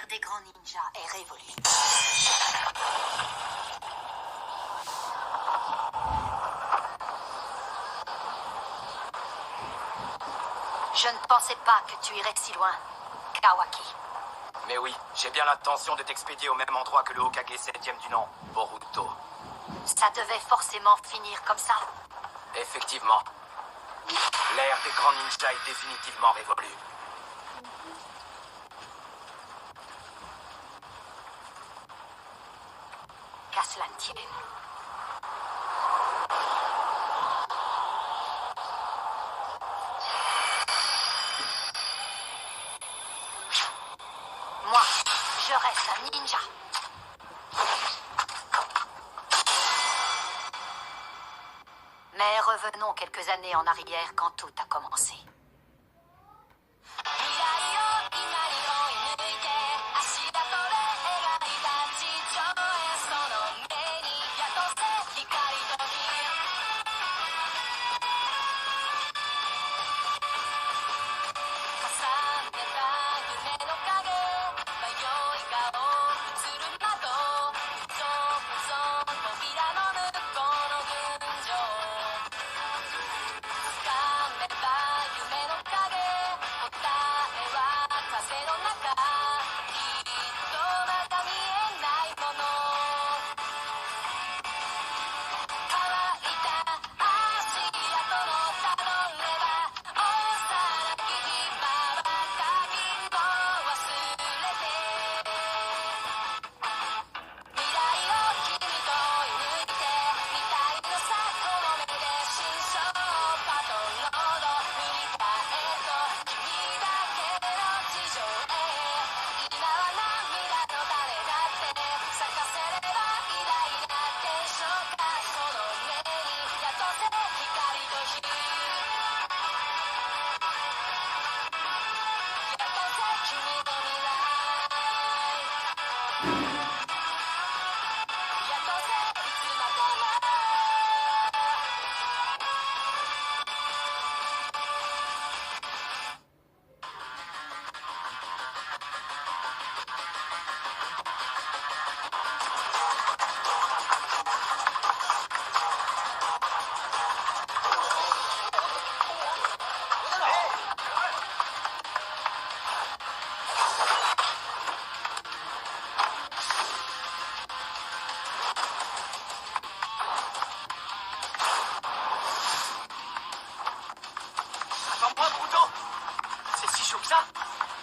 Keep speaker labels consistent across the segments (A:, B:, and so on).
A: L'ère des grands ninjas est révolue. Je ne pensais pas que tu irais si loin, Kawaki.
B: Mais oui, j'ai bien l'intention de t'expédier au même endroit que le Hokage 7e du nom, Boruto.
A: Ça devait forcément finir comme ça.
B: Effectivement. L'ère des grands ninjas est définitivement révolue.
A: Qu'à cela ne tienne. Moi, je reste un ninja. Mais revenons quelques années en arrière quand tout a commencé.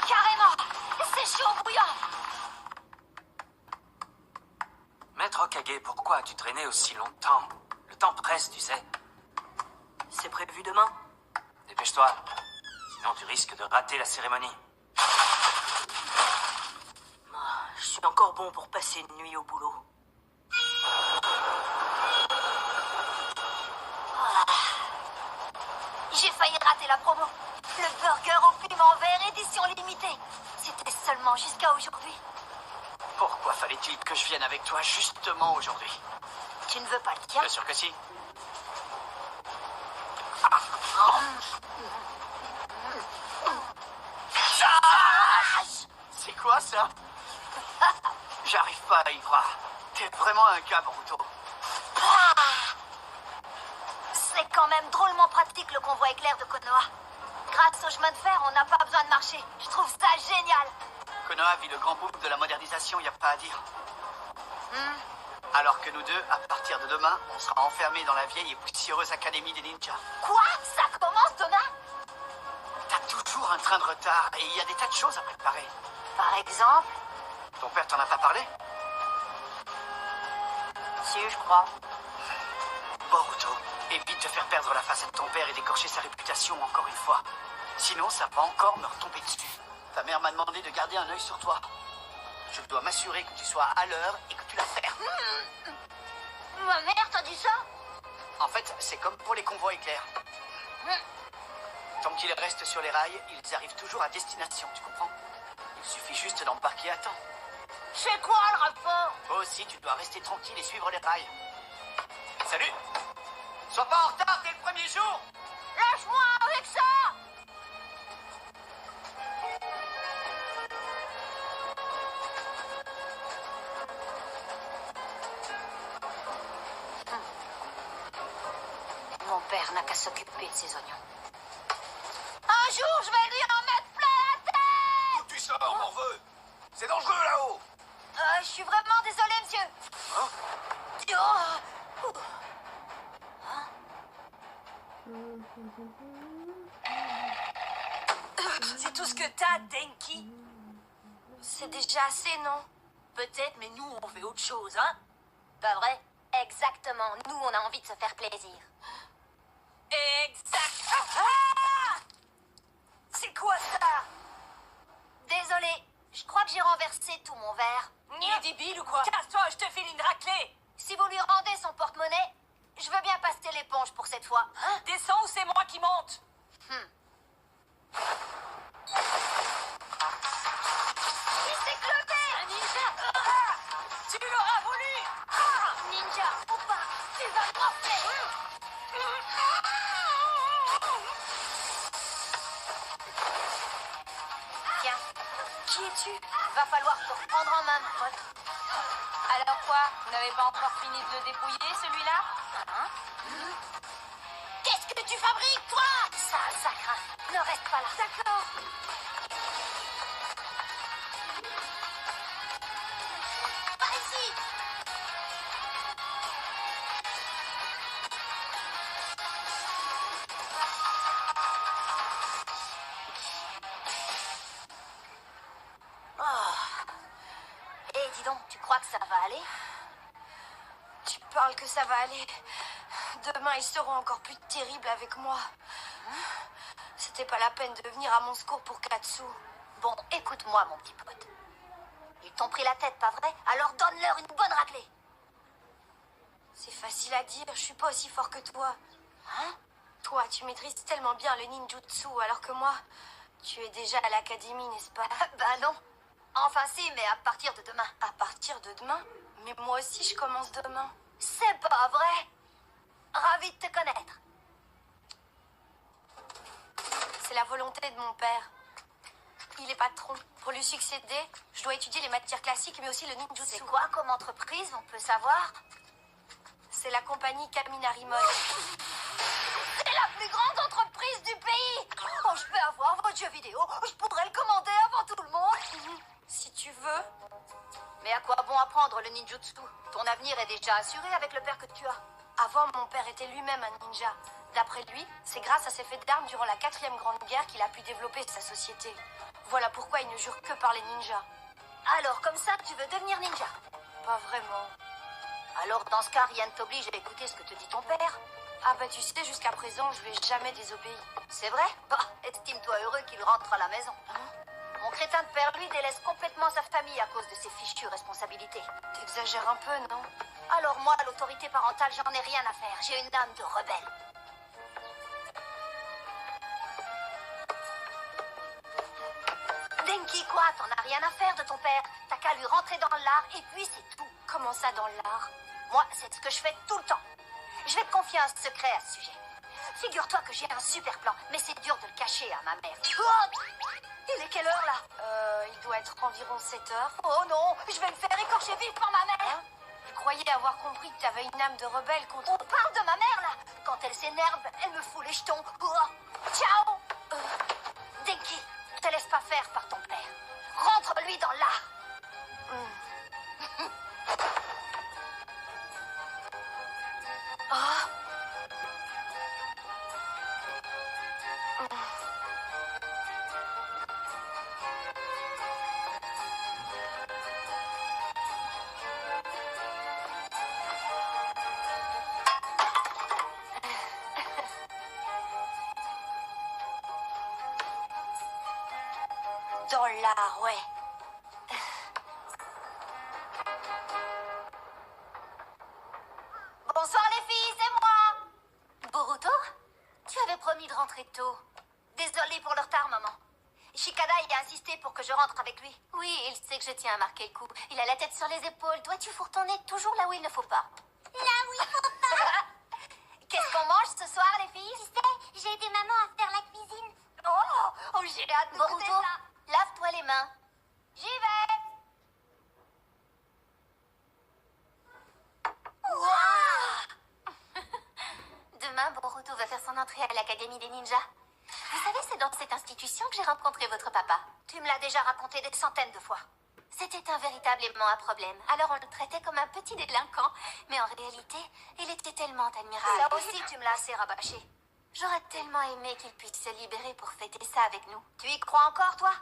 A: Carrément! C'est chaud bouillant!
B: Maître Hokage, pourquoi as-tu traîné aussi longtemps? Le temps presse, tu sais.
C: C'est prévu demain?
B: Dépêche-toi, sinon tu risques de rater la cérémonie.
C: Je suis encore bon pour passer une nuit au boulot.
A: J'ai failli rater la promo. Le burger au piment vert édition limitée. C'était seulement jusqu'à aujourd'hui.
D: Pourquoi fallait-il que je vienne avec toi justement aujourd'hui?
A: Tu ne veux pas le tien?
D: Bien sûr que si. C'est quoi ça? J'arrive pas à y croire. T'es vraiment un gars, Boruto.
A: C'est quand même drôlement pratique le convoi éclair de Konoha. Grâce au chemin de fer, on n'a pas besoin de marcher. Je trouve ça génial.
D: Konoha vit le grand boom de la modernisation, y a pas à dire. Alors que nous deux, à partir de demain, on sera enfermés dans la vieille et poussiéreuse académie des ninjas.
A: Quoi? Ça commence, Thomas?
D: T'as toujours un train de retard et il y a des tas de choses à préparer.
A: Par exemple?
D: Ton père t'en a pas parlé?
A: Si, je crois.
D: Boruto, évite de faire perdre la face à ton père et d'écorcher sa réputation encore une fois. Sinon, ça va encore me retomber dessus. Ta mère m'a demandé de garder un œil sur toi. Je dois m'assurer que tu sois à l'heure et que tu la fermes.
A: Ma mère t'a dit ça?
D: En fait, c'est comme pour les convois éclairs. Tant qu'ils restent sur les rails, ils arrivent toujours à destination, tu comprends? Il suffit juste d'embarquer à temps.
A: C'est quoi le rapport?
D: Toi aussi, tu dois rester tranquille et suivre les rails. Salut! Sois pas en retard dès le premier jour!
A: Lâche-moi avec ça! père n'a qu'à s'occuper de ses oignons. Un jour, je vais lui en mettre plein la tête!
E: D'où tu sors, morveux? C'est dangereux là-haut!
A: Je suis vraiment désolée, monsieur.
E: Hein?
A: Oh.
C: C'est tout ce que t'as, Denki?
A: C'est déjà assez, non?
C: Peut-être, mais nous, on fait autre chose, hein?
A: Pas vrai? Exactement. Nous, on a envie de se faire plaisir.
C: Exact. Ah! C'est quoi ça?
A: Désolée. Je crois que j'ai renversé tout mon verre.
C: Il est débile ou quoi? Casse-toi, je te file une raclée.
A: Si vous lui rendez son porte-monnaie, je veux bien passer l'éponge pour cette fois.
C: Hein? Descends ou c'est moi qui monte?
A: Il s'est cloqué!
C: Un ninja! Ah! Tu l'auras voulu! Ah!
A: Ninja ou pas, tu vas morfler! Tiens, qui es-tu? Va falloir te reprendre en main, mon pote.
F: Alors quoi? Vous n'avez pas encore fini de le dépouiller, celui-là?
A: Qu'est-ce que tu fabriques, toi? Ça craint. Ne reste pas là. D'accord. Par ici. Eh, dis donc, tu crois que ça va aller?
F: Tu parles que ça va aller. Demain, ils seront encore plus terribles avec moi. C'était pas la peine de venir à mon secours pour Katsu.
A: Bon, écoute-moi, mon petit pote. Ils t'ont pris la tête, pas vrai? Alors donne-leur une bonne raclée.
F: C'est facile à dire, je suis pas aussi fort que toi. Hein? Toi, tu maîtrises tellement bien le ninjutsu, alors que moi, tu es déjà à l'académie, n'est-ce pas?
A: Bah non. Enfin si, mais à partir de demain.
F: À partir de demain? Mais moi aussi, je commence demain.
A: C'est pas vrai. Ravi de te connaître.
F: C'est la volonté de mon père. Il est patron. Pour lui succéder, je dois étudier les matières classiques, mais aussi le ninjutsu.
A: C'est quoi comme entreprise, on peut savoir?
F: C'est la compagnie Kaminari Mode.
A: C'est la plus grande entreprise du pays. Oh, je peux avoir votre jeu vidéo. Je pourrais le commander avant tout le monde.
F: Si tu veux.
A: Mais à quoi bon apprendre le ninjutsu? Ton avenir est déjà assuré avec le père que tu as.
F: Avant, mon père était lui-même un ninja. D'après lui, c'est grâce à ses faits d'armes durant la 4e Grande Guerre qu'il a pu développer sa société. Voilà pourquoi il ne jure que par les ninjas.
A: Alors, comme ça, tu veux devenir ninja?
F: Pas vraiment.
A: Alors, dans ce cas, rien ne t'oblige à écouter ce que te dit ton père.
F: Ah bah tu sais, jusqu'à présent, je lui ai jamais désobéi.
A: C'est vrai? Bah, estime-toi heureux qu'il rentre à la maison. Mon crétin de père, lui, délaisse complètement sa famille à cause de ses fichues responsabilités.
F: T'exagères un peu, non?
A: Alors moi, l'autorité parentale, j'en ai rien à faire. J'ai une âme de rebelle. Denki, quoi? T'en as rien à faire de ton père. T'as qu'à lui rentrer dans l'art et puis c'est tout.
F: Comment ça, dans l'art?
A: Moi, c'est ce que je fais tout le temps. Je vais te confier un secret à ce sujet. Figure-toi que j'ai un super plan, mais c'est dur de le cacher à ma mère. Oh, il est quelle heure, là?
F: Il doit être environ 7 heures.
A: Oh non, je vais me faire écorcher vif par ma mère.
F: Je croyais avoir compris que t'avais une âme de rebelle contre...
A: On parle de ma mère, là. Quand elle s'énerve, elle me fout les jetons. Oh, ciao. Denki, te laisse pas faire par ton père. Rentre-lui dans l'art.
F: Dans l'art, ouais.
A: Bonsoir les filles, c'est moi. Boruto, tu avais promis de rentrer tôt. Désolée pour le retard, maman. Shikada, il a insisté pour que je rentre avec lui. Oui, il sait que je tiens à marquer le coup. Il a la tête sur les épaules. Toi, tu fourres ton nez toujours là où il ne faut pas. Là où il faut pas. Qu'est-ce qu'on mange ce soir, les filles? Tu sais, j'ai aidé maman à faire la cuisine. Oh, j'ai hâte de goûter ça. Lave-toi les mains. J'y vais. Demain, Boruto va rencontrer à l'Académie des ninjas. Vous savez, c'est dans cette institution que j'ai rencontré votre papa. Tu me l'as déjà raconté des centaines de fois. C'était véritablement un problème. Alors on le traitait comme un petit délinquant. Mais en réalité, il était tellement admirable. Là aussi, tu me l'as assez rabâché. J'aurais tellement aimé qu'il puisse se libérer pour fêter ça avec nous. Tu y crois encore, toi?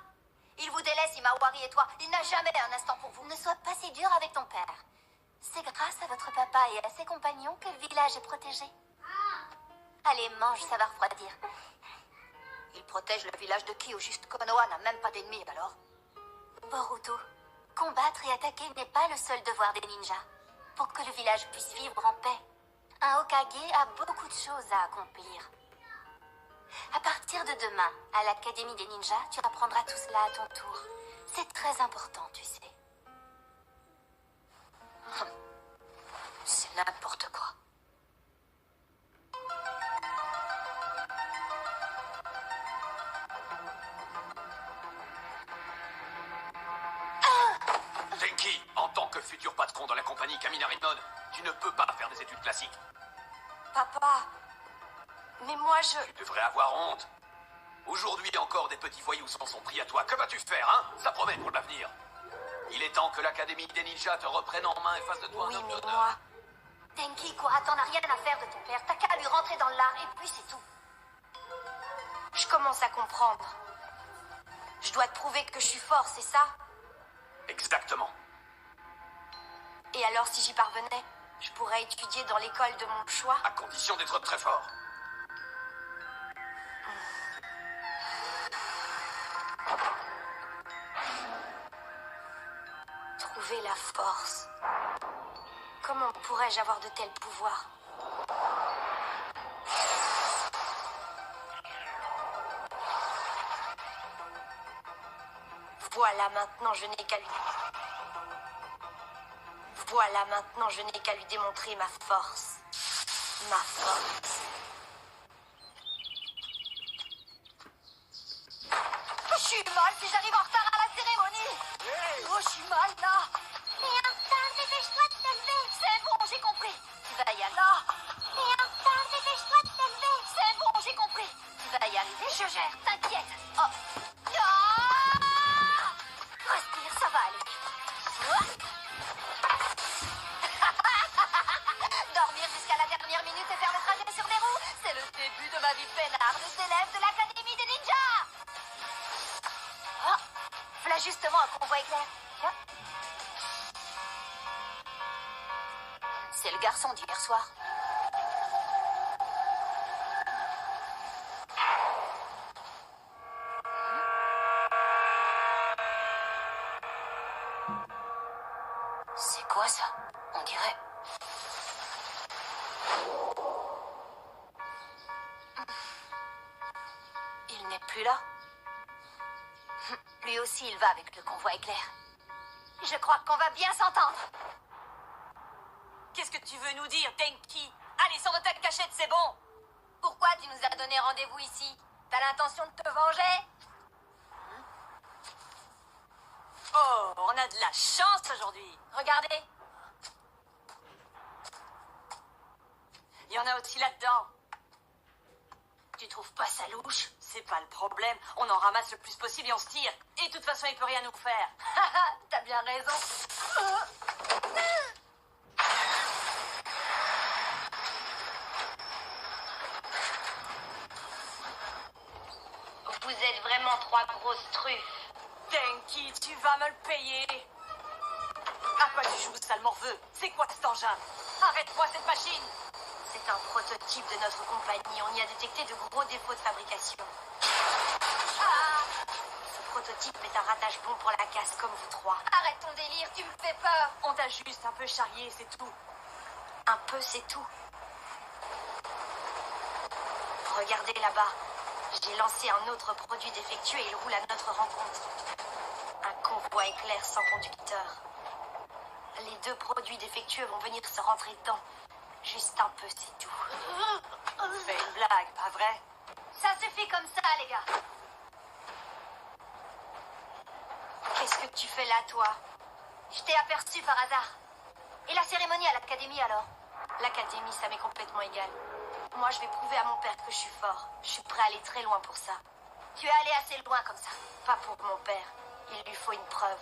A: Il vous délaisse, Himawari et toi. Il n'a jamais un instant pour vous. Ne sois pas si dur avec ton père. C'est grâce à votre papa et à ses compagnons que le village est protégé. Allez, mange, ça va refroidir.
G: Il protège le village de qui au juste? Konoha n'a même pas d'ennemis, alors?
A: Boruto, combattre et attaquer n'est pas le seul devoir des ninjas. Pour que le village puisse vivre en paix, un Hokage a beaucoup de choses à accomplir. À partir de demain, à l'Académie des ninjas, tu apprendras tout cela à ton tour. C'est très important, tu sais.
G: C'est n'importe quoi.
E: Denki, en tant que futur patron dans la compagnie Kaminarimon, tu ne peux pas faire des études classiques.
F: Papa, mais moi je...
E: Tu devrais avoir honte. Aujourd'hui encore, des petits voyous s'en sont pris à toi. Que vas-tu faire, hein? Ça promet pour l'avenir. Il est temps que l'Académie des ninjas te reprenne en main et fasse de toi un
F: Oui,
E: homme
F: mais
E: d'honneur.
F: moi...
A: Tenki, quoi, t'en as rien à faire de ton père. T'as qu'à lui rentrer dans l'art et puis c'est tout.
F: Je commence à comprendre. Je dois te prouver que je suis fort, c'est ça?
E: Exactement.
F: Et alors, si j'y parvenais, je pourrais étudier dans l'école de mon choix?
E: À condition d'être très fort.
F: Trouver la force. Comment pourrais-je avoir de tels pouvoirs? Voilà, maintenant je n'ai qu'à lui... Voilà, maintenant je n'ai qu'à lui démontrer ma force. Ma force.
G: Je suis mal si j'arrive en retard à la cérémonie. Oh, je suis mal, là.
A: Mais enfin, dépêche-toi de te lever.
G: C'est bon, j'ai compris.
A: Tu vas y arriver.
G: Là.
A: Mais enfin, dépêche-toi de te lever.
G: C'est bon, j'ai compris.
A: Tu vas y arriver,
G: Je gère.
A: t'inquiète.
G: Oh. Ah.
A: Respire, ça va aller.
G: Dormir jusqu'à la dernière minute et faire le trajet sur des roues, c'est le début de ma vie peinarde d'élève de l'Académie des ninjas.
A: Oh, voilà justement un convoi éclair. Tiens. C'est le garçon d'hier soir. C'est quoi ça? On dirait... Il n'est plus là. Lui aussi, il va avec le convoi éclair. Je crois qu'on va bien s'entendre.
C: Qu'est-ce que tu veux nous dire, Tenki? Allez, sors de ta cachette, c'est bon.
A: Pourquoi tu nous as donné rendez-vous ici? T'as l'intention de te venger?
C: Oh, on a de la chance aujourd'hui.
A: Regardez.
C: Il y en a aussi là-dedans.
A: Tu trouves pas ça louche?
C: C'est pas le problème. On en ramasse le plus possible et on se tire. Et de toute façon, il peut rien nous faire.
A: T'as bien raison.
F: Vous êtes vraiment trois grosses truffes.
C: Tenki, tu vas me le payer. À quoi tu joues, sale morveux? C'est quoi cet engin? Arrête-moi cette machine.
F: C'est un prototype de notre compagnie. On y a détecté de gros défauts de fabrication. Ce prototype est un rattache-bon pour la casse, comme vous trois.
A: Arrête ton délire, tu me fais peur.
C: On t'a juste un peu charrié, c'est tout.
F: Un peu, c'est tout. Regardez là-bas. J'ai lancé un autre produit défectueux et il roule à notre rencontre. Un convoi éclair sans conducteur. Les deux produits défectueux vont venir se rentrer dedans. Juste un peu, c'est tout.
C: Fais une blague, pas vrai?
A: Ça suffit comme ça, les gars.
F: Qu'est-ce que tu fais là, toi?
A: Je t'ai aperçu par hasard. Et la cérémonie à l'académie, alors?
F: L'académie, ça m'est complètement égal. Moi, je vais prouver à mon père que je suis fort. Je suis prêt à aller très loin pour ça.
A: Tu es allé assez loin comme ça.
F: Pas pour mon père. Il lui faut une preuve.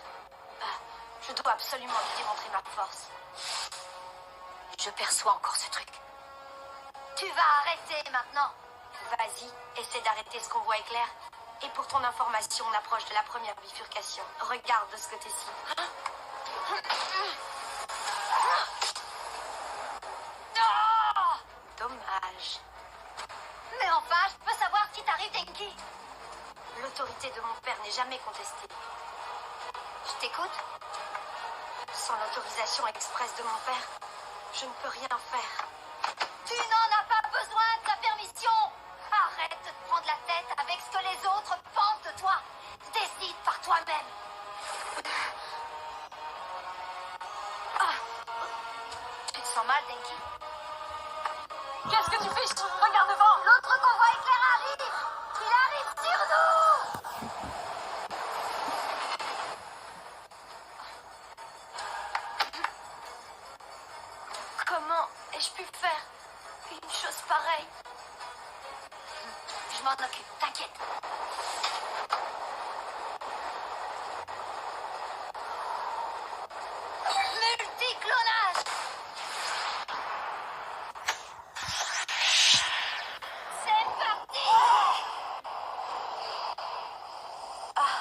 F: Je dois absolument lui démontrer ma force.
A: Je perçois encore ce truc. Tu vas arrêter maintenant.
F: Vas-y, essaie d'arrêter ce convoi éclair. Et pour ton information, on approche de la première bifurcation. Regarde de ce côté-ci.
A: Oh!
F: Dommage.
A: Mais enfin, je peux savoir ce qui t'arrive, Denki.
F: L'autorité de mon père n'est jamais contestée.
A: Je t'écoute.
F: Sans l'autorisation expresse de mon père, je ne peux rien faire.
A: Tu n'en as pas besoin de sa permission. Arrête de te prendre la tête avec ce que les autres pensent de toi. Décide par toi-même. Tu te sens mal, Denki?
C: Qu'est-ce que tu fais? Regarde devant.
A: L'autre convoi éclair arrive. Il arrive sur nous.
F: Comment ai-je pu faire une chose pareille?
A: Je m'en occupe, t'inquiète. Multiclonage. C'est parti. Ah.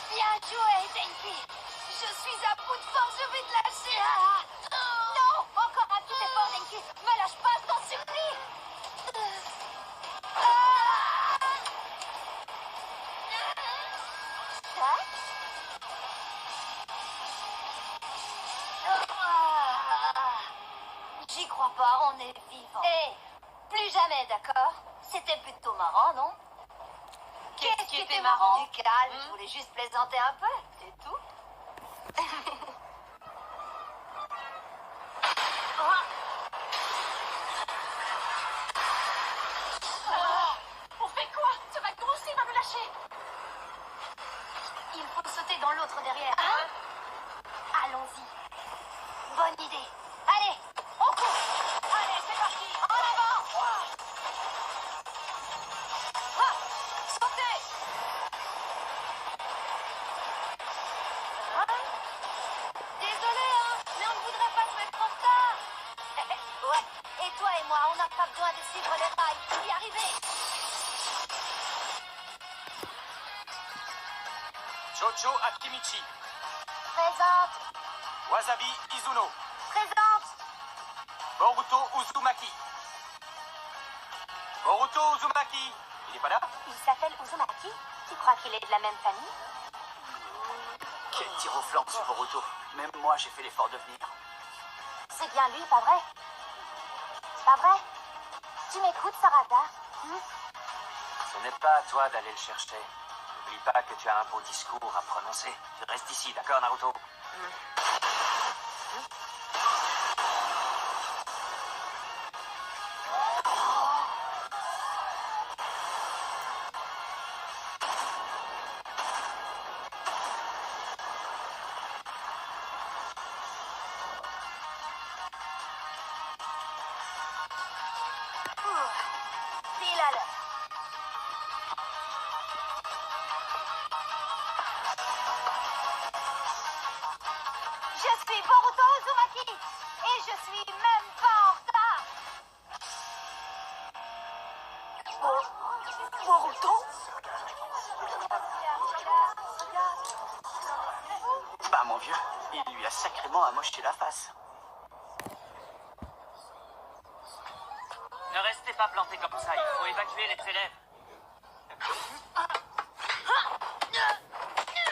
A: Bien joué, Denki. Je suis à bout de force, je vais te lâcher. Non, encore un petit effort, Denki. Me lâche pas, je t'en supplie. J'y crois pas, on est vivant. Hé, plus jamais, d'accord? C'était plutôt marrant, non?
C: Qu'est-ce qui était marrant?
A: Du calme, je voulais juste plaisanter un peu, c'est tout.
C: On fait quoi? Ce wagon aussi va me lâcher.
F: Il faut sauter dans l'autre derrière.
A: Allons-y. Bonne idée. Allez, on court.
C: Allez, c'est parti.
A: En avant.
C: Sautez.
A: Désolé, hein, mais on ne voudrait pas se mettre en retard. Ouais, et toi et moi, on n'a pas besoin de suivre les rails pour y arriver.
B: Jojo Akimichi.
A: Présente,
B: Wasabi Izuno.
A: présente.
B: Boruto Uzumaki. Boruto Uzumaki. Il est pas là?
A: Il s'appelle Uzumaki. Tu crois qu'il est de la même famille?
D: Quel tir au flanc, ce Boruto. Même moi, j'ai fait l'effort de venir.
A: C'est bien lui, pas vrai? Pas vrai? Tu m'écoutes, Sarada?
B: Ce n'est pas à toi d'aller le chercher. N'oublie pas que tu as un beau discours à prononcer. Tu restes ici, d'accord, Naruto?
A: Pile à l'heure. Je suis Boruto Uzumaki et je suis même pas en retard.
C: Boruto?
D: Bah, mon vieux, il lui a sacrément amoché la face.
B: Ne restez pas plantés comme ça, il faut évacuer les élèves.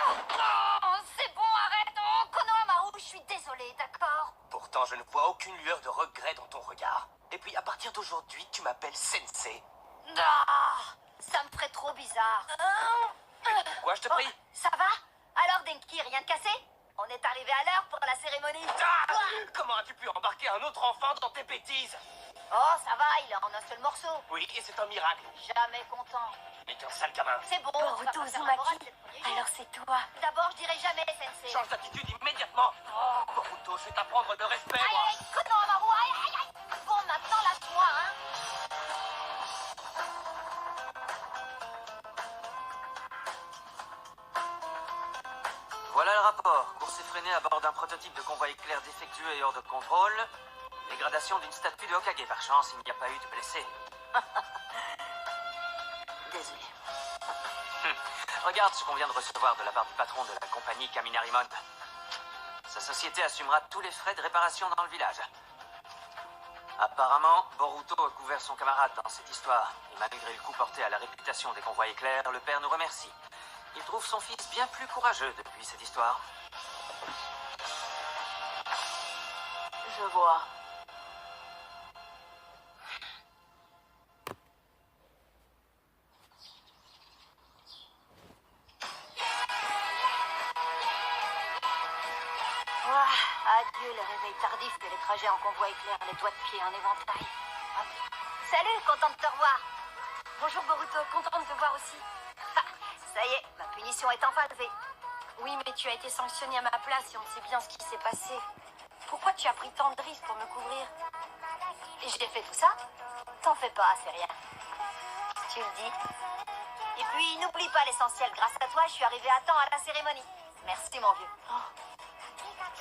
A: Oh, c'est bon, arrête. Oh, Konohamaru, je suis désolée, d'accord?
H: Pourtant, je ne vois aucune lueur de regret dans ton regard. Et puis, à partir d'aujourd'hui, tu m'appelles Sensei.
A: Ah, ça me ferait trop bizarre.
H: Pourquoi, je te prie?
A: Ça va? Alors, Denki, rien de cassé? On est arrivé à l'heure pour la cérémonie.
H: Ah, comment as-tu pu embarquer un autre enfant dans tes bêtises?
A: Oh, ça va, il est en un seul morceau.
H: Oui, et c'est un miracle.
A: Jamais content.
H: Mais qu'un sale gamin.
A: C'est bon,
F: Boruto
A: on va pas faire
F: Uzumaki.
A: la morale, c'est le premier jour.
F: Alors c'est toi.
A: D'abord, je dirai jamais, Sensei.
H: Change d'attitude immédiatement. Boruto, je vais t'apprendre le respect,
A: Aïe,
H: moi.
A: aïe, Konohamaru, aïe, aïe, aïe. Bon, maintenant, lâche-moi, hein.
B: Voilà le rapport. Course effrénée à bord d'un prototype de convoi éclair défectueux et hors de contrôle. Dégradation d'une statue de Hokage. Par chance, il n'y a pas eu de blessés.
F: Désolé.
B: Regarde ce qu'on vient de recevoir de la part du patron de la compagnie Kaminarimon. Sa société assumera tous les frais de réparation dans le village. Apparemment, Boruto a couvert son camarade dans cette histoire. Et malgré le coup porté à la réputation des convois éclairs, le père nous remercie. Il trouve son fils bien plus courageux depuis cette histoire.
F: Je vois.
A: Adieu les réveils tardifs et les trajets en convoi éclair, les doigts de pied en éventail. Salut, content de te revoir.
F: Bonjour Boruto, contente de te voir aussi.
A: Ah, ça y est, ma punition est enfin levée.
F: Oui, mais tu as été sanctionné à ma place et on sait bien ce qui s'est passé. Pourquoi tu as pris tant de risques pour me couvrir?
A: Et j'ai fait tout ça? T'en fais pas, c'est rien. Tu le dis. Et puis, n'oublie pas l'essentiel. Grâce à toi, je suis arrivée à temps à la cérémonie. Merci, mon vieux.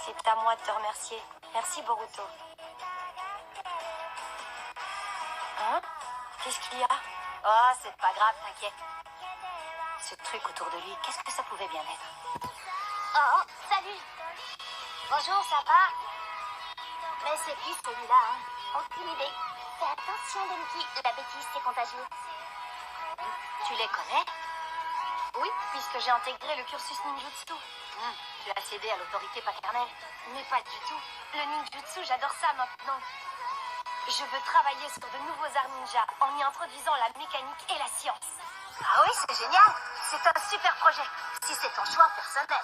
F: C'est à moi de te remercier. Merci Boruto. Hein? Qu'est-ce qu'il y a?
A: Oh, c'est pas grave, t'inquiète. Ce truc autour de lui, qu'est-ce que ça pouvait bien être?
G: Oh, salut. Bonjour, ça va? Mais c'est qui celui-là, hein? Aucune idée. Fais attention, Denki. La bêtise, c'est contagieux.
A: Tu les connais?
F: Oui, puisque j'ai intégré le cursus ninjutsu.
A: Tu as cédé à l'autorité paternelle.
F: Mais pas du tout. Le ninjutsu, j'adore ça maintenant. Je veux travailler sur de nouveaux arts ninja en y introduisant la mécanique et la science.
A: Ah oui, c'est génial. C'est un super projet. Si c'est ton choix personnel.